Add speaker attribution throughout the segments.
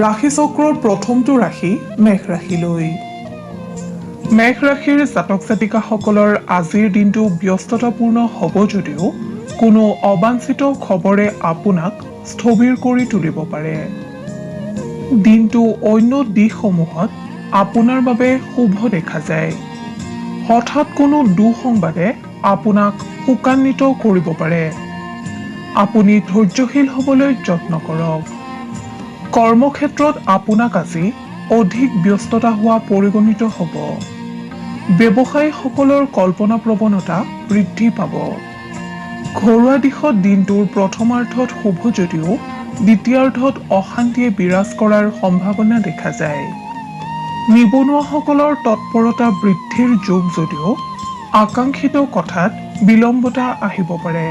Speaker 1: ৰাশি চক্ৰৰ প্ৰথমটো ৰাশি মেঘ ৰাশিলৈ। মেঘ ৰাশিৰ জাতক জাতিকাসকলৰ আজিৰ দিনটো ব্যস্ততাপূৰ্ণ হ'ব যদিও কোনো অবাঞ্ছিত খবৰে আপোনাক স্থবিৰ কৰি তুলিব পাৰে। দিনটো অন্য দিশসমূহত আপোনাৰ বাবে শুভ দেখা যায়। হঠাৎ কোনো দুঃসংবাদে আপোনাক শোকান্বিত কৰিব পাৰে। আপুনি ধৈৰ্যশীল হ'বলৈ যত্ন কৰক। কৰ্মক্ষেত্ৰত আপোনাক আজি অধিক ব্যস্ততা হোৱা পৰিগণিত হ'ব। ব্যৱসায়ীসকলৰ কল্পনা প্ৰৱণতা বৃদ্ধি পাব। ঘৰুৱা দিশত দিনটোৰ প্ৰথমাৰ্ধত শুভ যদিও দ্বিতীয়াৰ্ধত অশান্তিয়ে বিৰাজ কৰাৰ সম্ভাৱনা দেখা যায়। নিবনুৱাসকলৰ তৎপৰতা বৃদ্ধিৰ যোগ যদিও আকাংক্ষিত কথাত বিলম্বতা আহিব পাৰে।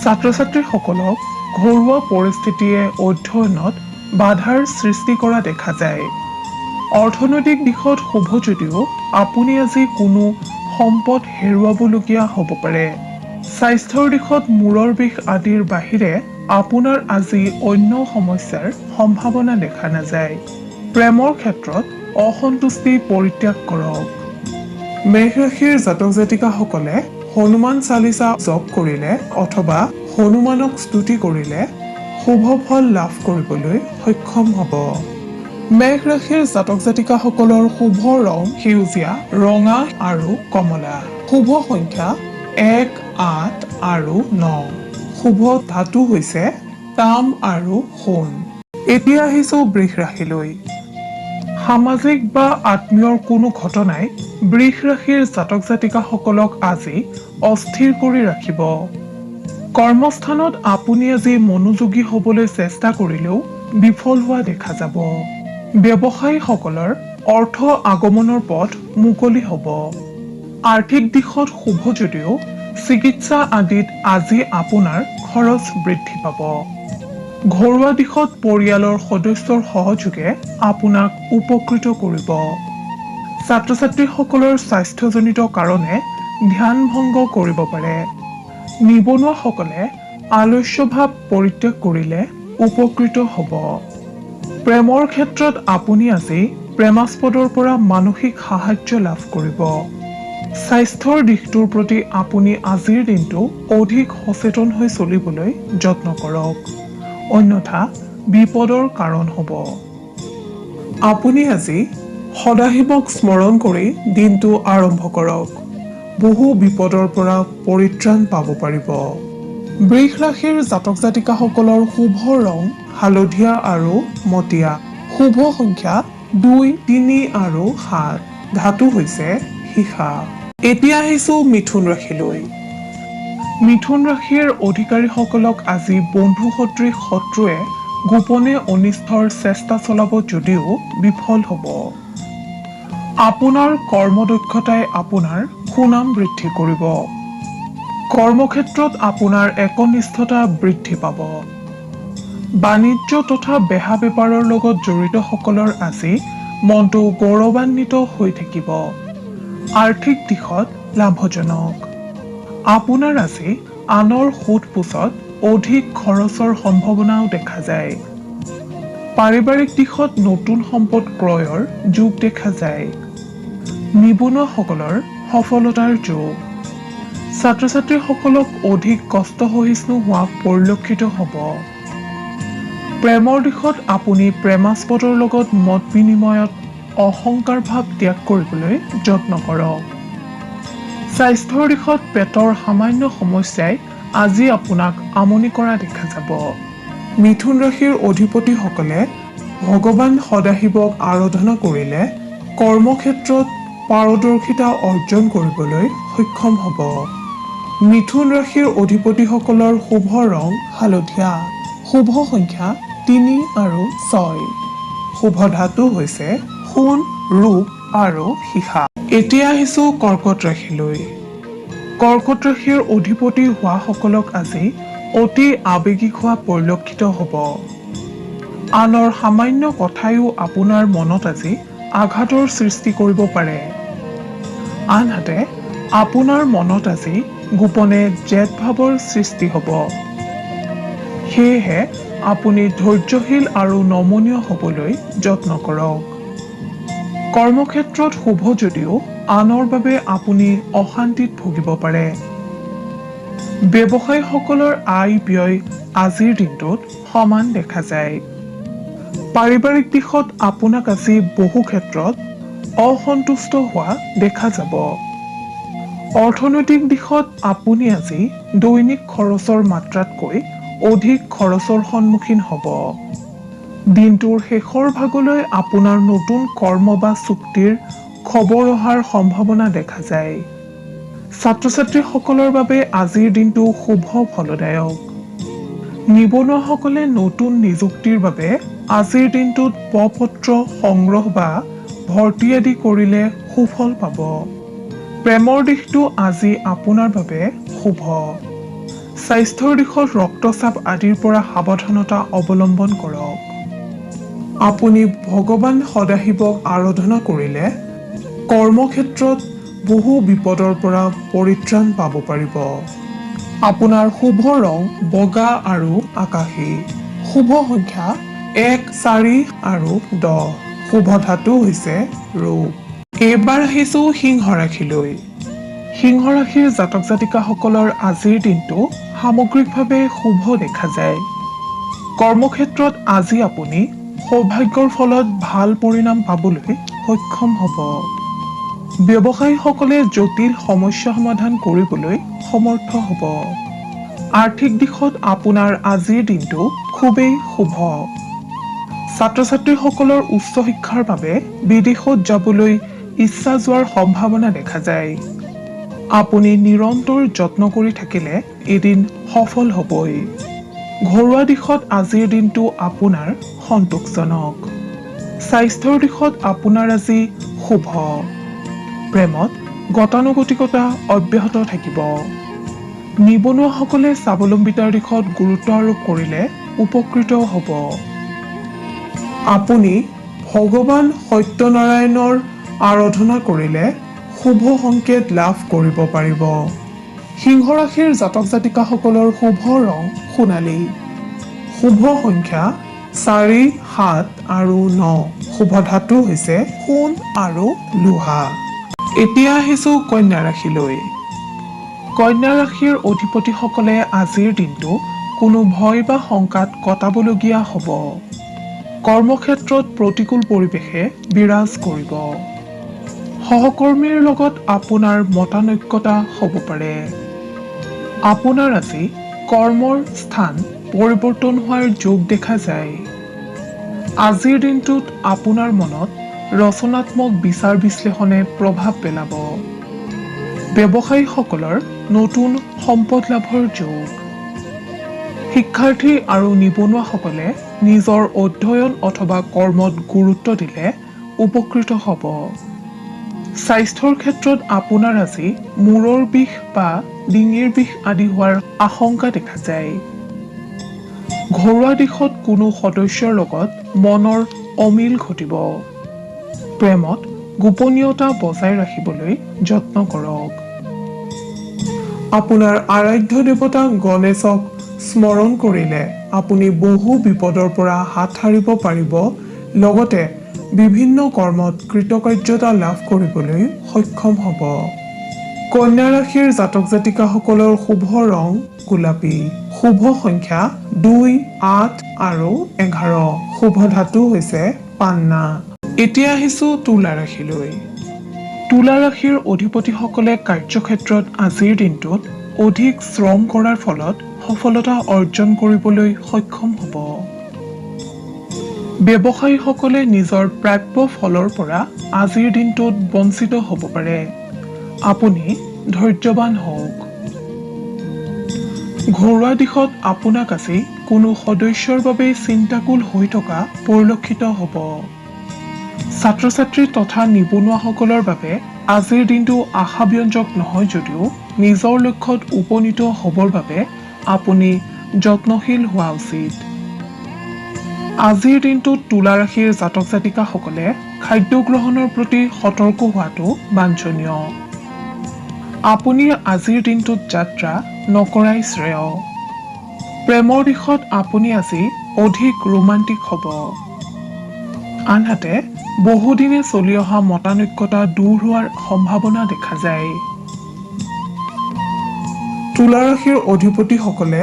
Speaker 1: ছাত্ৰ ছাত্ৰীসকলক ঘৰুৱা পৰিস্থিতিয়ে অধ্যয়নত বাধাৰ সৃষ্টি কৰা দেখা যায়। অৰ্থনৈতিক দিশত শুভ যদিও আপুনি আজি কোনো সম্পদ হেৰুৱাবলগীয়া হ'ব পাৰে। স্বাস্থ্যৰ দিশত মূৰৰ বিষ আদিৰ বাহিৰে আপোনাৰ আজি অন্য সমস্যাৰ সম্ভাৱনা দেখা নাযায়। প্ৰেমৰ ক্ষেত্ৰত অসন্তুষ্টি পৰিত্যাগ কৰক। মেঘ ৰাশিৰ জাতক জাতিকাসকলে হনুমান চালিচা জপ কৰিলে অথবা হনুমানক স্তুতি কৰিলে শুভ ফল লাভ কৰিবলৈ সক্ষম হ'ব। মেঘ ৰাশিৰ জাতক জাতিকাসকলৰ শুভ ৰং সেউজীয়া, ৰঙা আৰু কমলা। শুভ সংখ্যা 1, 8 আৰু 9। শুভ ধাতু হৈছে তাম আৰু সোণ। এতিয়া আহিছো বৃষ ৰাশিলৈ। সামাজিক বা আত্মীয়ৰ কোনো ঘটনাই বৃষ ৰাশিৰ জাতক জাতিকাসকলক আজি অস্থিৰ কৰি ৰাখিব। কৰ্মস্থানত আপুনি আজি মনোযোগী হ'বলৈ চেষ্টা কৰিলেও বিফল হোৱা দেখা যাব। ব্যৱসায়ীসকলৰ অৰ্থ আগমনৰ পথ মুকলি হ'ব। আৰ্থিক দিশত শুভ যদিও চিকিৎসা আদিত আজি আপোনাৰ খৰচ বৃদ্ধি পাব। ঘৰুৱা দিশত পৰিয়ালৰ সদস্যৰ সহযোগে আপোনাক উপকৃত কৰিব। ছাত্ৰ ছাত্ৰীসকলৰ স্বাস্থ্যজনিত কাৰণে ধ্যান ভংগ কৰিব পাৰে। নিবনুৱাসকলে আলস্যভাৱ পৰিত্যাগ কৰিলে উপকৃত হ'ব। প্ৰেমৰ ক্ষেত্ৰত আপুনি আজি প্ৰেমাস্পদৰ পৰা মানসিক সাহায্য লাভ কৰিব। স্বাস্থ্যৰ দিশটোৰ প্ৰতি আপুনি আজিৰ দিনটো অধিক সচেতন হৈ চলিবলৈ যত্ন কৰক, অন্যথা বিপদৰ কাৰণ হ'ব। আপুনি আজি সদাশিৱক স্মৰণ কৰি দিনটো আৰম্ভ কৰক। বহু বিপদৰ পৰা পৰিত্ৰাণ পাব পাৰিব। বৃষ ৰাশিৰ জাতক জাতিকাসকলৰ শুভ ৰং হালধীয়া আৰু মটীয়া। শুভ সংখ্যা 2, 3 আৰু 7। ধাতু হৈছে সীসা। এতিয়া আহিছো মিথুন ৰাশিলৈ। মিথুন ৰাশিৰ অধিকাৰীসকলক আজি বন্ধু সদৃশ শত্ৰুৱে গোপনে অনিষ্টৰ চেষ্টা চলাব যদিও বিফল হ'ব। আপোনাৰ কৰ্মদক্ষতাই আপোনাৰ সুনাম বৃদ্ধি কৰিব। কৰ্মক্ষেত্ৰত আপোনাৰ একনিষ্ঠতা বৃদ্ধি পাব। বাণিজ্য তথা বেহা বেপাৰৰ লগত জড়িতসকলৰ আজি মনটো গৌৰৱান্বিত হৈ থাকিব। আৰ্থিক দিশত লাভজনক। আপোনাৰ আজি আনৰ সোধ পোছত অধিক খৰচৰ সম্ভাৱনাও দেখা যায়। পাৰিবাৰিক দিশত নতুন সম্পদ ক্ৰয়ৰ যোগ দেখা যায়। নিবনুৱাসকলৰ সফলতাৰ যোগ। ছাত্ৰ ছাত্ৰীসকলক অধিক কষ্ট সহিষ্ণু হোৱা পৰিলক্ষিত হ'ব। প্ৰেমৰ দিশত আপুনি প্ৰেমাস্পদৰ লগত মত বিনিময়ত অহংকাৰ ভাৱ ত্যাগ কৰিবলৈ যত্ন কৰক। স্বাস্থ্যৰ দিশত পেটৰ সামান্য সমস্যাই আজি আপোনাক আমনি কৰা দেখা যাব। মিথুন ৰাশিৰ অধিপতিসকলে ভগৱান সদাশিৱক আৰাধনা কৰিলে কৰ্মক্ষেত্ৰত পাৰদৰ্শিতা অৰ্জন কৰিবলৈ সক্ষম হ'ব। মিথুন ৰাশিৰ অধিপতিসকলৰ শুভ ৰং হালধীয়া। শুভ সংখ্যা 3 আৰু 6। শুভ ধাতু হৈছে সোণ, ৰূপ আৰু সীসা। এতিয়া আহিছো কৰ্কট ৰাশিলৈ। কৰ্কট ৰাশিৰ অধিপতি হোৱাসকলক আজি অতি আৱেগিক হোৱা পৰিলক্ষিত হ'ব। আনৰ সামান্য কথায়ো আপোনাৰ মনত আজি আঘাতৰ সৃষ্টি কৰিব পাৰে। আনহাতে আপোনাৰ মনত আজি গোপনে জেদ ভাৱৰ সৃষ্টি হ'ব। সেয়েহে আপুনি ধৈৰ্যশীল আৰু নমনীয় হ'বলৈ যত্ন কৰক। কৰ্মক্ষেত্ৰত শুভ যদিও আনৰ বাবে আপুনি অশান্তিত ভুগিব পাৰে। ব্যৱসায়ীসকলৰ আয় ব্যয় আজিৰ দিনটোত সমান দেখা যায়। পাৰিবাৰিক দিশত আপোনাক আজি বহু ক্ষেত্ৰত অসন্তুষ্ট হোৱা দেখা যাব। অৰ্থনৈতিক দিশত আপুনি আজি দৈনিক খৰচৰ মাত্ৰাতকৈ অধিক খৰচৰ সন্মুখীন হ'ব। দিনটোৰ শেষৰ ভাগলৈ আপোনাৰ নতুন কৰ্ম বা চুক্তিৰ খবৰ অহাৰ সম্ভাৱনা দেখা যায়। ছাত্ৰ-ছাত্ৰীসকলৰ বাবে আজিৰ দিনটো শুভ ফলদায়ক। নিবনুৱাসকলে নতুন নিযুক্তিৰ বাবে আজিৰ দিনটোত প্ৰ-পত্ৰ সংগ্ৰহ বা ভৰ্তি আদি কৰিলে সুফল পাব। প্ৰেমৰ দিশটো আজি আপোনাৰ বাবে শুভ। স্বাস্থ্যৰ দিশত ৰক্তচাপ আদিৰ পৰা সাৱধানতা অৱলম্বন কৰক। আপুনি ভগৱান সদাশিৱক আৰাধনা কৰিলে কৰ্মক্ষেত্ৰত বহু বিপদৰ পৰা পৰিত্ৰাণ পাব পাৰিব। আপোনাৰ শুভ ৰং বগা আৰু আকাশী। শুভ সংখ্যা 1, 4 আৰু 10। শুভ ধাতু হৈছে ৰূপ। এইবাৰ আহিছো সিংহ ৰাশিলৈ। সিংহ ৰাশিৰ জাতক জাতিকাসকলৰ আজিৰ দিনটো সামগ্ৰিকভাৱে শুভ দেখা যায়। কৰ্মক্ষেত্ৰত আজি আপুনি সৌভাগ্যৰ ফলত ভাল পৰিণাম পাবলৈ সক্ষম হ'ব। ব্যৱসায়ীসকলে জটিল সমস্যা সমাধান কৰিবলৈ সমৰ্থ হ'ব। আৰ্থিক দিশত আপোনাৰ আজিৰ দিনটো খুবেই শুভ। ছাত্ৰ-ছাত্ৰীসকলৰ উচ্চ শিক্ষাৰ বাবে বিদেশত যাবলৈ ইচ্ছা যোৱাৰ সম্ভাৱনা দেখা যায়। আপুনি নিৰন্তৰ যত্ন কৰি থাকিলে এদিন সফল হ'বই। ঘৰুৱা দিশত আজিৰ দিনটো আপোনাৰ সন্তোষজনক। স্বাস্থ্যৰ দিশত আপোনাৰ আজি শুভ। প্ৰেমত গতানুগতিকতা অব্যাহত থাকিব। নিবনুৱাসকলে স্বাৱলম্বিতাৰ দিশত গুৰুত্ব আৰোপ কৰিলে উপকৃত হ'ব। আপুনি ভগৱান সত্যনাৰায়ণৰ আৰাধনা কৰিলে শুভ সংকেত লাভ কৰিব পাৰিব। সিংহ ৰাশিৰ জাতক জাতিকাসকলৰ শুভ ৰং সোণালী। শুভ সংখ্যা 4, 7 আৰু 9। শুভ ধাতু হৈছে সোণ আৰু লোহা। এতিয়া আহিছো কন্যা ৰাশিলৈ। কন্যা ৰাশিৰ অধিপতিসকলে আজিৰ দিনটো কোনো ভয় বা শংকাত কটাবলগীয়া হ'ব। কৰ্মক্ষেত্ৰত প্ৰতিকূল পৰিৱেশে বিৰাজ কৰিব। সহকৰ্মীৰ লগত আপোনাৰ মতানৈক্যতা হ'ব পাৰে। আপোনাৰ আজি কৰ্মৰ স্থান পৰিৱৰ্তন হোৱাৰ যোগ দেখা যায়। আজিৰ দিনটোত আপোনাৰ মনত ৰচনাত্মক বিচাৰ বিশ্লেষণে প্ৰভাৱ পেলাব। ব্যৱসায়ীসকলৰ নতুন সম্পদ লাভৰ যোগ। শিক্ষাৰ্থী আৰু নিবনুৱাসকলে নিজৰ অধ্যয়ন অথবা কৰ্মত গুৰুত্ব দিলে উপকৃত হ'ব। স্বাস্থ্যৰ ক্ষেত্ৰত আপোনাৰ আজি মূৰৰ বিষ বা ডিঙিৰ বিষ আদি হোৱাৰ আশংকা দেখা যায়। ঘৰুৱা দিশত কোনো সদস্যৰ লগত মনৰ অমিল ঘটিব। প্ৰেমত গোপনীয়তা বজাই ৰাখিবলৈ যত্ন কৰক। আপোনাৰ আৰাধ্য দেৱতা গণেশক স্মৰণ কৰিলে আপুনি বহু বিপদৰ পৰা হাত সাৰিব পাৰিব। লগতে বিভিন্ন কৰ্মত কৃতকাৰ্যতা লাভ কৰিবলৈ সক্ষম হ'ব। কন্যা ৰাশিৰ জাতক জাতিকাসকলৰ শুভ ৰং গোলাপী। শুভ সংখ্যা 2, 8 আৰু 11। শুভ ধাতু হৈছে পান্না। এতিয়া আহিছো তুলা ৰাশিলৈ। তুলা ৰাশিৰ অধিপতিসকলে কাৰ্যক্ষেত্ৰত আজিৰ দিনটোত অধিক শ্ৰম কৰাৰ ফলত সফলতা অৰ্জন কৰিবলৈ সক্ষম হ'ব। ব্যৱসায়ীসকলে নিজৰ প্ৰাপ্য ফলৰ পৰা আজিৰ দিনটোত বঞ্চিত হ'ব পাৰে। আপুনি ধৈৰ্যৱান হওক। ঘৰুৱা দিশত আপোনাক আজি কোনো সদস্যৰ বাবে চিন্তাকুল হৈ থকা পৰিলক্ষিত হ'ব। ছাত্ৰ-ছাত্ৰী তথা নিবনুৱাসকলৰ বাবে আজিৰ দিনটো আশাব্যঞ্জক নহয় যদিও নিজৰ লক্ষ্যত উপনীত হ'বৰ বাবে আপুনি যত্নশীল হোৱা উচিত। আজিৰ দিনটোত তুলা ৰাশিৰ জাতক জাতিকাসকলে খাদ্য গ্ৰহণৰ প্ৰতি সতৰ্ক হোৱাটো বাঞ্ছনীয়। আপুনি আজিৰ দিনটোত যাত্ৰা নকৰাই শ্ৰেয়। প্ৰেমৰ দিশত আপুনি আজি অধিক ৰোমান্টিক হ'ব। আনহাতে বহুদিনে চলি অহা মতানৈক্যতা দূৰ হোৱাৰ সম্ভাৱনা দেখা যায়। তুলা ৰাশিৰ অধিপতিসকলে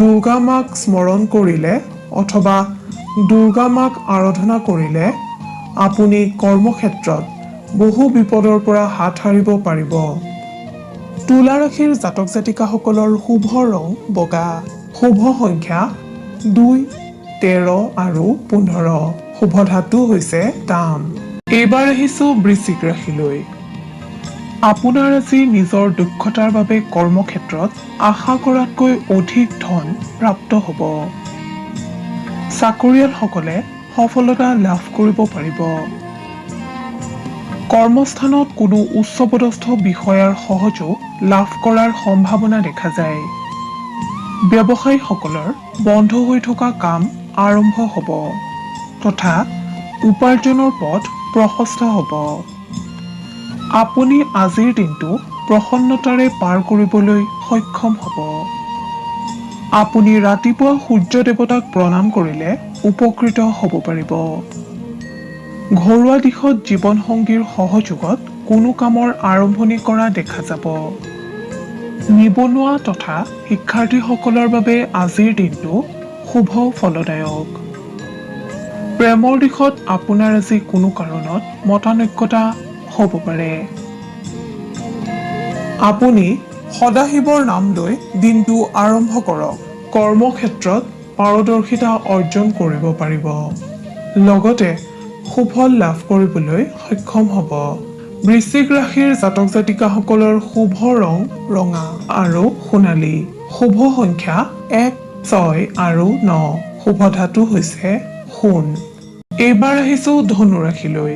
Speaker 1: দুৰ্গা মাক স্মৰণ কৰিলে অথবা দুৰ্গা মাক আৰাধনা কৰিলে আপুনি কৰ্মক্ষেত্ৰত বহু বিপদৰ পৰা হাত সাৰিব পাৰিব। তুলা ৰাশিৰ জাতক জাতিকাসকলৰ শুভ ৰং বগা, শুভ সংখ্যা 2, 13 আৰু 15, শুভ ধাতু হৈছে তাম। এইবাৰ আহিছো বৃশ্চিক ৰাশিলৈ। আপোনাৰ আজি নিজৰ দক্ষতাৰ বাবে কৰ্মক্ষেত্ৰত আশা কৰাতকৈ অধিক ধন প্ৰাপ্ত হ'ব। চাকৰিয়ালসকলে সফলতা লাভ কৰিব পাৰিব। কৰ্মস্থানত কোনো উচ্চপদস্থ বিষয়াৰ সহযোগ লাভ কৰাৰ সম্ভাৱনা দেখা যায়। ব্যৱসায়ীসকলৰ বন্ধ হৈ থকা কাম আৰম্ভ হ'ব তথা উপাৰ্জনৰ পথ প্ৰশস্ত হ'ব। আপুনি আজিৰ দিনটো প্ৰসন্নতাৰে পাৰ কৰিবলৈ সক্ষম হ'ব। আপুনি ৰাতিপুৱা সূৰ্য দেৱতাক প্ৰণাম কৰিলে উপকৃত হ'ব পাৰিব। ঘৰুৱা দিশত জীৱনসংগীৰ সহযোগত কোনো কামৰ আৰম্ভণি কৰা দেখা যাব। নিবনুৱা তথা শিক্ষাৰ্থীসকলৰ বাবে আজিৰ দিনটো শুভ ফলদায়ক। প্ৰেমৰ দিশত আপোনাৰ আজি কোনো কাৰণত মতানৈক্যতা হ'ব পাৰে। আপুনি সদাশিৱৰ নাম লৈ দিনটো আৰম্ভ কৰক। কৰ্মক্ষেত্ৰত পাৰদৰ্শিতা অৰ্জন কৰিব পাৰিব। লগতে সুফল লাভ কৰিবলৈ সক্ষম হ'ব। বৃশ্চিক ৰাশিৰ জাতক জাতিকাসকলৰ শুভ ৰং ৰঙা আৰু সোণালী, শুভ সংখ্যা 1, 6 আৰু 9, শুভ ধাতু হৈছে সোণ। এইবাৰ আহিছো ধনু ৰাশিলৈ।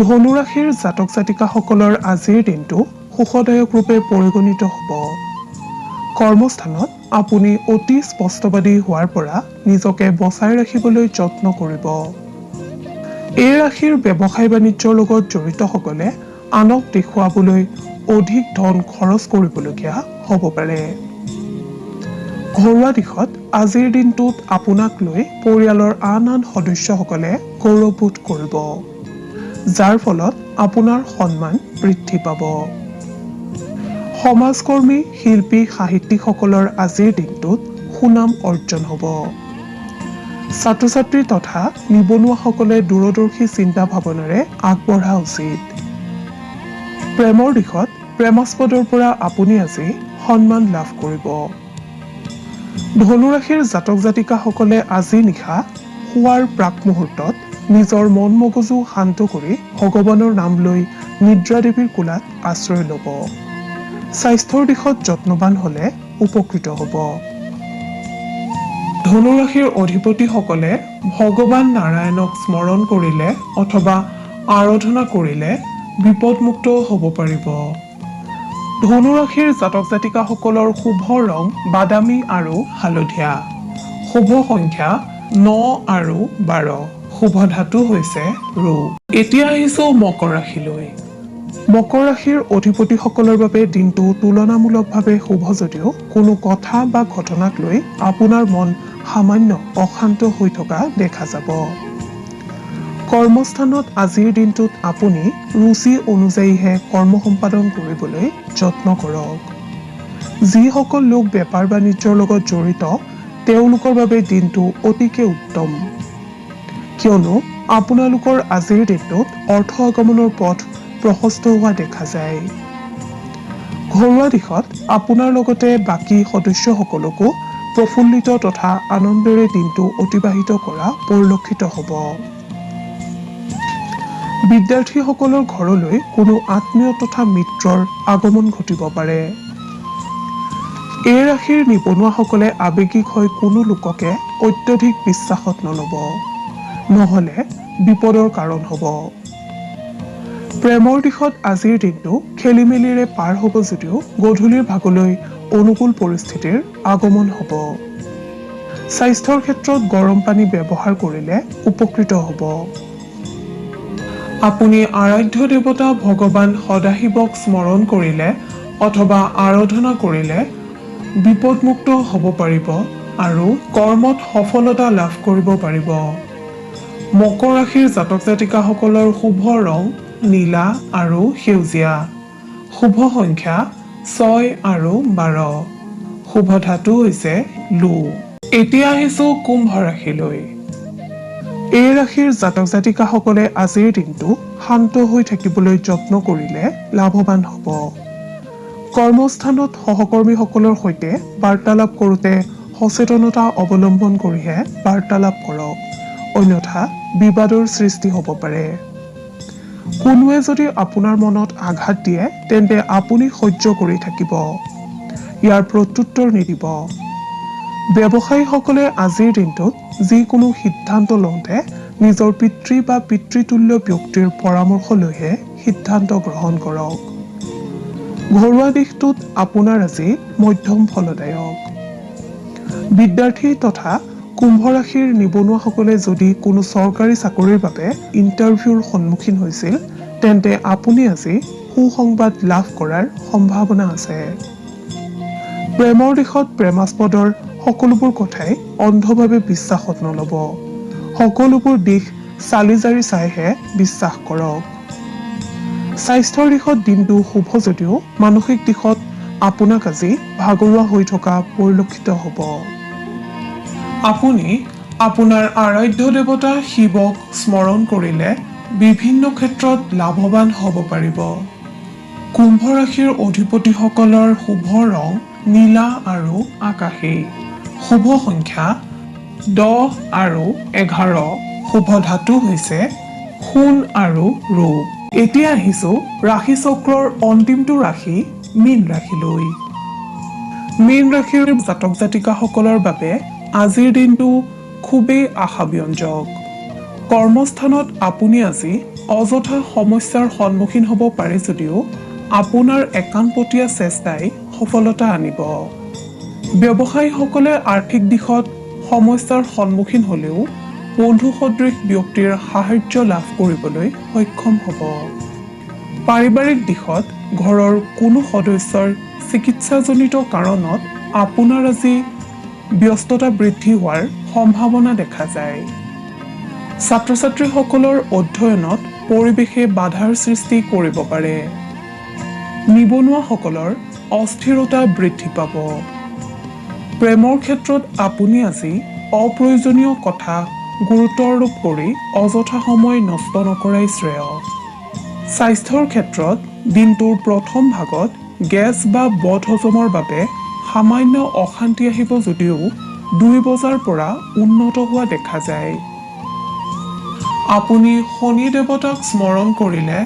Speaker 1: ধনু ৰাশিৰ জাতক জাতিকাসকলৰ আজিৰ দিনটো সুখদায়ক ৰূপে পৰিগণিত হ'ব। কৰ্মস্থানত আপুনি অতি স্পষ্টবাদী হোৱাৰ পৰা নিজকে বচাই ৰাখিবলৈ যত্ন কৰিব। এই ৰাশিৰ ব্যৱসায় বাণিজ্যৰ লগত জড়িতসকলে আনক দেখুৱাবলৈ অধিক ধন খৰচ কৰিবলগীয়া হ'ব পাৰে। ঘৰুৱা দিশত আজিৰ দিনটোত আপোনাক লৈ পৰিয়ালৰ আন সদস্যসকলে গৌৰৱবোধ কৰিব, যাৰ ফলত আপোনাৰ সন্মান বৃদ্ধি পাব। সমাজকৰ্মী, শিল্পী, সাহিত্যিকসকলৰ আজিৰ দিনটোত সুনাম অৰ্জন হ'ব। ছাত্ৰ ছাত্ৰী তথা নিবনুৱাসকলে দূৰদৰ্শী চিন্তা ভাৱনাৰে আগবঢ়া উচিত। প্ৰেমৰ দিশত প্ৰেমাস্পদৰ পৰা আপুনি আজি সন্মান লাভ কৰিব। ধনু ৰাশিৰ জাতক জাতিকাসকলে আজি নিশা শোৱাৰ প্ৰাক মুহূৰ্তত নিজৰ মন মগজু শান্ত কৰি ভগৱানৰ নাম লৈ নিদ্ৰা দেৱীৰ কোলাত আশ্ৰয় ল'ব। স্বাস্থ্যৰ দিশত যত্নৱান হ'লে উপকৃত হ'ব। ধনু ৰাশিৰ অধিপতিসকলে ভগৱান নাৰায়ণক স্মৰণ কৰিলে অথবা আৰাধনা কৰিলে বিপদমুক্ত হ'ব পাৰিব। ধনু ৰাশিৰ জাতক জাতিকাসকলৰ শুভ ৰং বাদামী আৰু হালধীয়া, শুভ সংখ্যা 9 আৰু 12, শুভ ধাতু হৈছে ৰু। এতিয়া আহিছো মকৰ ৰাশিলৈ। মকৰ ৰাশিৰ অধিপতিসকলৰ বাবে দিনটো তুলনামূলকভাৱে শুভ যদিও কোনো কথা বা ঘটনাক লৈ আপোনাৰ মন সামান্য অশান্ত হৈ থকা দেখা যাব। কৰ্মস্থানত আজিৰ দিনটোত আপুনি ৰুচি অনুযায়ীহে কৰ্ম সম্পাদন কৰিবলৈ যত্ন কৰক। যিসকল লোক বেপাৰ বাণিজ্যৰ লগত জড়িত তেওঁলোকৰ বাবে দিনটো অতিকে উত্তম, কিয়নো আপোনালোকৰ আজিৰ দিনটোত অৰ্থ আগমনৰ পথ প্ৰশস্ত হোৱা দেখা যায়। ঘৰুৱা দিশত আপোনাৰ লগতে বাকী সদস্যসকলকো প্ৰফুল্লিত তথা আনন্দেৰে দিনটো অতিবাহিত কৰা পৰিলক্ষিত হ'ব। বিদ্যাৰ্থীসকলৰ ঘৰলৈ কোনো আত্মীয় তথা মিত্ৰৰ আগমন ঘটিব পাৰে। এই ৰাশিৰ নিবনুৱাসকলে আৱেগিক হৈ কোনো লোককে অত্যধিক বিশ্বাসত নল'ব, নহ'লে বিপদৰ কাৰণ হ'ব। প্ৰেমৰ দিশত আজিৰ দিনটো খেলিমেলিৰে পাৰ হ'ব যদিও গধূলিৰ ভাগলৈ অনুকূল পৰিস্থিতিৰ আগমন হ'ব। স্বাস্থ্যৰ ক্ষেত্ৰত গৰম পানী ব্যৱহাৰ কৰিলে উপকৃত হ'ব। আপুনি আৰাধ্য দেৱতা ভগৱান সদাশিৱক স্মৰণ কৰিলে অথবা আৰাধনা কৰিলে বিপদমুক্ত হ'ব পাৰিব আৰু কৰ্মত সফলতা লাভ কৰিব পাৰিব। মকৰ ৰাশিৰ জাতক জাতিকাসকলৰ শুভ ৰং নীলা আৰু সেউজীয়া। শুভ সংখ্যা 6 আৰু 12। শুভ ধাতু হৈছে লো। এতিয়া আহিছো কুম্ভ ৰাশিলৈ। এই ৰাশিৰ জাতক জাতিকাসকলে আজিৰ দিনটো শান্ত হৈ থাকিবলৈ যত্ন কৰিলে লাভৱান হ'ব। কৰ্মস্থানত সহকৰ্মীসকলৰ সৈতে বাৰ্তালাপ কৰোঁতে সচেতনতা অৱলম্বন কৰিহে বাৰ্তালাপ কৰক, অন্যথা বিবাদৰ সৃষ্টি হ'ব পাৰে। কোনোৱে যদি আপোনাৰ মনত আঘাত দিয়ে তেন্তে আপুনি সহ্য কৰি থাকিব, ইয়াৰ প্ৰত্যুত্তৰ নিদিব। ব্যৱসায়ীসকলে আজিৰ দিনটোত যিকোনো সিদ্ধান্ত লওঁতে নিজৰ পিতৃ বা পিতৃতুল্য ব্যক্তিৰ পৰামৰ্শ লৈহে সিদ্ধান্ত গ্ৰহণ কৰক। ঘৰুৱা দিশটোত আপোনাৰ আজি মধ্যম ফলদায়ক। বিদ্যাৰ্থী তথা কুম্ভ ৰাশিৰ নিবনুৱাসকলে যদি কোনো চৰকাৰী চাকৰিৰ বাবে ইণ্টাৰভিউৰ সন্মুখীন হৈছিল তেন্তে আপুনি আজি সুসংবাদ লাভ কৰাৰ সম্ভাৱনা আছে। প্ৰেমৰ দিশত প্ৰেমাস্পদৰ সকলোবোৰ কথাই অন্ধভাৱে বিশ্বাসত নল'ব। সকলোবোৰ দিশ চালি জাৰি চাইহে বিশ্বাস কৰক। স্বাস্থ্যৰ দিশত দিনটো শুভ যদিও মানসিক দিশত আপোনাক আজি ভাগৰুৱা হৈ থকা পৰিলক্ষিত হ'ব। আপুনি আপোনাৰ আৰাধ্য দেৱতা শিৱক স্মৰণ কৰিলে বিভিন্ন ক্ষেত্ৰত লাভৱান হ'ব পাৰিব। কুম্ভ ৰাশিৰ অধিপতিসকলৰ শুভ ৰং নীলা আৰু আকাশী। শুভ সংখ্যা 10 আৰু 11। শুভ ধাতু হৈছে সোণ আৰু ৰূপ। এতিয়া আহিছো ৰাশি চক্ৰৰ অন্তিমটো ৰাশি মীন ৰাশিলৈ। মীন ৰাশিৰ জাতক জাতিকাসকলৰ বাবে আজিৰ দিনটো খুবেই আশাব্যঞ্জক। কৰ্মস্থানত আপুনি আজি অযথা সমস্যাৰ সন্মুখীন হ'ব পাৰে যদিও আপোনাৰ একাণপতীয়া চেষ্টাই সফলতা আনিব। ব্যৱসায়ীসকলে আৰ্থিক দিশত সমস্যাৰ সন্মুখীন হ'লেও বন্ধু সদৃশ ব্যক্তিৰ সাহায্য লাভ কৰিবলৈ সক্ষম হ'ব। পাৰিবাৰিক দিশত ঘৰৰ কোনো সদস্যৰ চিকিৎসাজনিত কাৰণত আপোনাৰ আজি ব্যস্ততা বৃদ্ধি হোৱাৰ সম্ভাৱনা দেখা যায়। ছাত্ৰ ছাত্ৰীসকলৰ অধ্যয়নত পৰিৱেশে বাধাৰ সৃষ্টি কৰিব পাৰে। নিবনুৱাসকলৰ অস্থিৰতা বৃদ্ধি পাব। প্ৰেমৰ ক্ষেত্ৰত আপুনি আজি অপ্ৰয়োজনীয় কথা গুৰুত্ব আৰোপ কৰি অযথা সময় নষ্ট নকৰাই শ্ৰেয়। স্বাস্থ্যৰ ক্ষেত্ৰত দিনটোৰ প্ৰথম ভাগত গেছ বা বদহজমৰ বাবে সামান্য অশান্তি আহিব যদিও 2 বজাৰ পৰা উন্নত হোৱা দেখা যায়। আপুনি শনি দেৱতাক স্মৰণ কৰিলে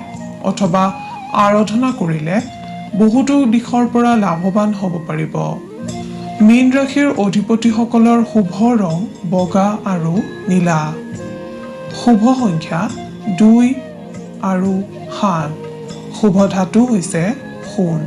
Speaker 1: অথবা আৰাধনা কৰিলে বহুতো দিশৰ পৰা লাভৱান হ'ব পাৰিব। মীন ৰাশিৰ অধিপতিসকলৰ শুভ ৰং বগা আৰু নীলা। শুভ সংখ্যা 2 আৰু 7। শুভ ধাতু হৈছে সোণ।